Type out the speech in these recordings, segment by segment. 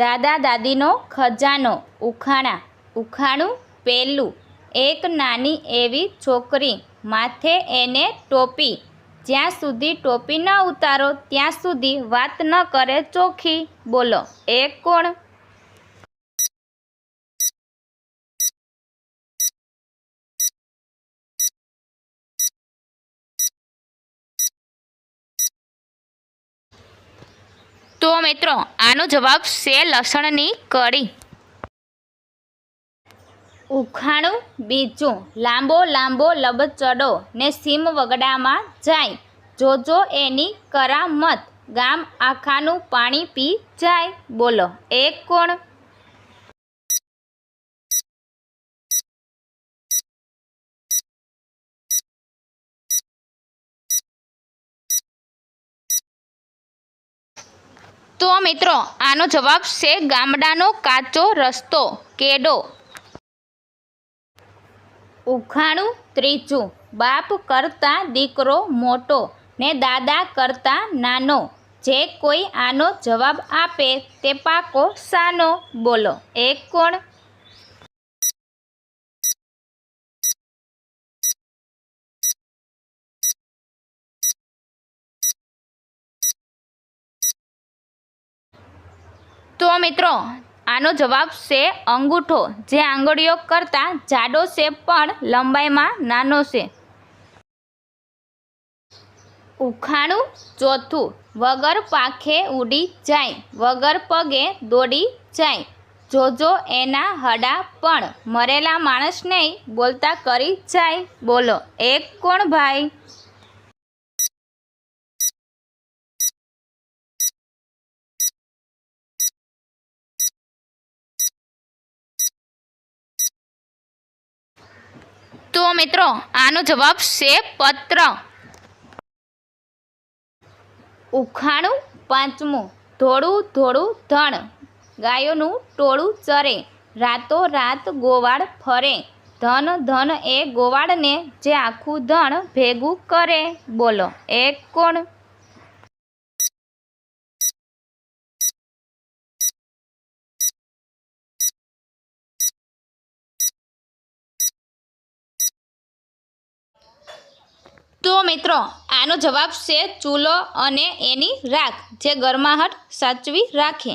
દાદા દાદીનો ખજાનો ઉખાણા ઉખાણું પહેલું એક નાની એવી છોકરી માથે એને ટોપી જ્યાં સુધી ટોપી ન ઉતારો ત્યાં સુધી વાત ન કરે ચોખ્ખી બોલો એ કોણ? તો મિત્રો આનો જવાબ છે લસણની કળી। ઉખાણું બીજું લાંબો લાંબો લબચડો ને સીમ વગડામાં જાય જોજો એની કરામત ગામ આખાનું પાણી પી જાય બોલો એ કોણ? તો મિત્રો આનો જવાબ છે ગામડાનો કાચો રસ્તો કેડો। ઉખાણું ત્રીજું બાપ કરતા દીકરો મોટો ને દાદા કરતા નાનો જે કોઈ આનો જવાબ આપે તે પાકો સાનો બોલો એ કોણ? તો મિત્રો આનો જવાબ છે અંગૂઠો જે આંગળીઓ કરતાં જાડો છે પણ લંબાઈમાં નાનો છે। ઉખાણું ચોથું વગર પાંખે ઉડી જાય વગર પગે દોડી જાય જોજો એના હડા પણ મરેલા માણસને બોલતા કરી જાય બોલો એ કોણ ભાઈ? તો મિત્રો આનો જવાબ છે પત્ર। ઉખાણું પાંચમું ધોળું ધોળું ધણ ગાયોનું ટોળું ચરે રાતો રાત ગોવાળ ફરે ધન ધન એ ગોવાળને જે આખું ધણ ભેગું કરે બોલો એ કોણ? તો મિત્રો આનો જવાબ છે ચૂલો અને એની રાખ જે ગરમાહટ સાચવી રાખે।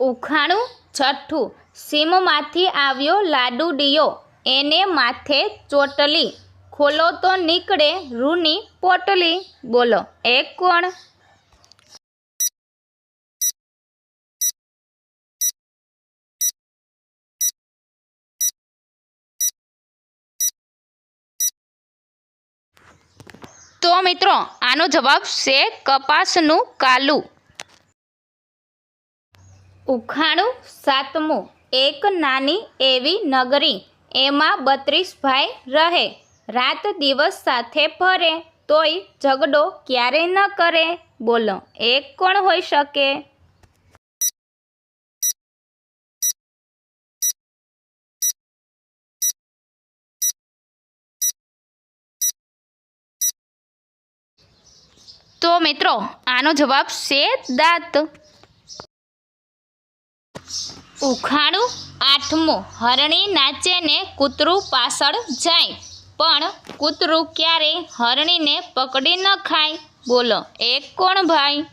ઉખાણું છઠ્ઠું સીમમાંથી આવ્યો લાડુડિયો એને માથે ચોટલી ખોલો તો નીકળે રૂની પોટલી બોલો એ કોણ? તો મિત્રો આનો જવાબ છે કપાસનું કાલું। ઉખાણું સાતમું એક નાની એવી નગરી એમાં 32 ભાઈ રહે રાત દિવસ સાથે ફરે તોય ઝઘડો ક્યારેય ન કરે બોલો એ કોણ હોઈ શકે? તો મિત્રો આનો જવાબ છે દાંત। ઉખાણું આઠમું હરણી નાચે ને કૂતરું પાછળ જાય પણ કૂતરું ક્યારેય હરણીને પકડી ન ખાય બોલો એ કોણ ભાઈ?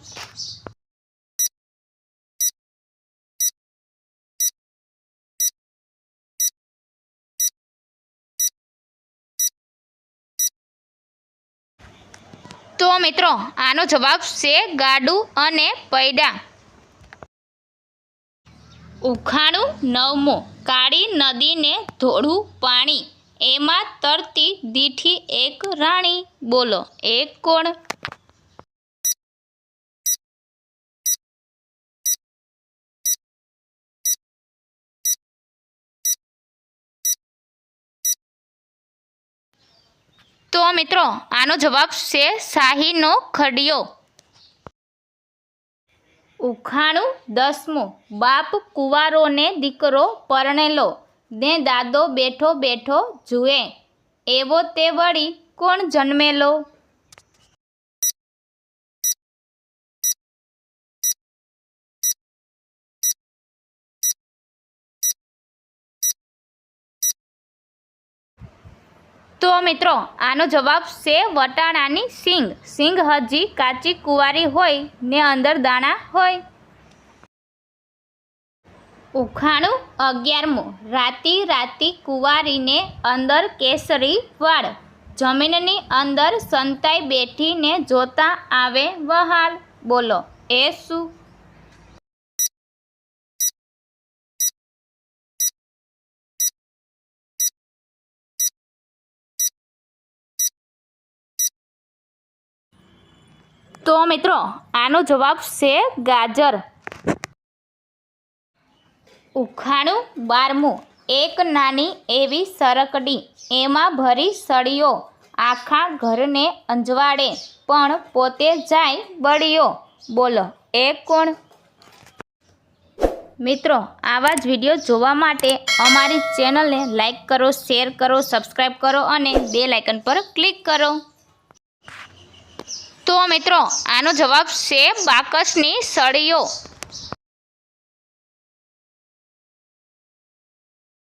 તો મિત્રો આનો જવાબ છે ગાડું અને પૈડા। ઉખાણું નવમું કાળી નદીને ધોળું પાણી એમાં તરતી દીઠી એક રાણી બોલો એ કોણ? તો મિત્રો આનો જવાબ છે શાહીનો ખડિયો। ઉખાણું દસમું બાપ કુંવારો ને દીકરો પરણેલો ને દાદો બેઠો બેઠો જુએ એવો તે વળી કોણ જન્મેલો? તો મિત્રો આનો જવાબ છે વટાણાની સિંગ. સિંગ હજી કાચી કુંવારી હોય ને અંદર દાણા હોય. ઉખાણું 11મું. રાતી રાતી કુંવારીને અંદર કેસરી વાળ, જમીનની અંદર સંતાઈ બેઠીને જોતા આવે વહાલ. બોલો એ શું? તો મિત્રો આનો જવાબ છે ગાજર. ઉખાણું 12મું. એક નાની એવી સરકડી, એમાં ભરી સળીઓ, આખા ઘરને અંજવાડે પણ પોતે જાય બળીઓ. બોલો એ કોણ? મિત્રો આવા જ વિડીયો જોવા માટે અમારી ચેનલને લાઈક કરો, શેર કરો, સબસ્ક્રાઈબ કરો અને બેલ આઇકન પર ક્લિક કરો. તો મિત્રો આનો જવાબ છે બાકસની સળીઓ.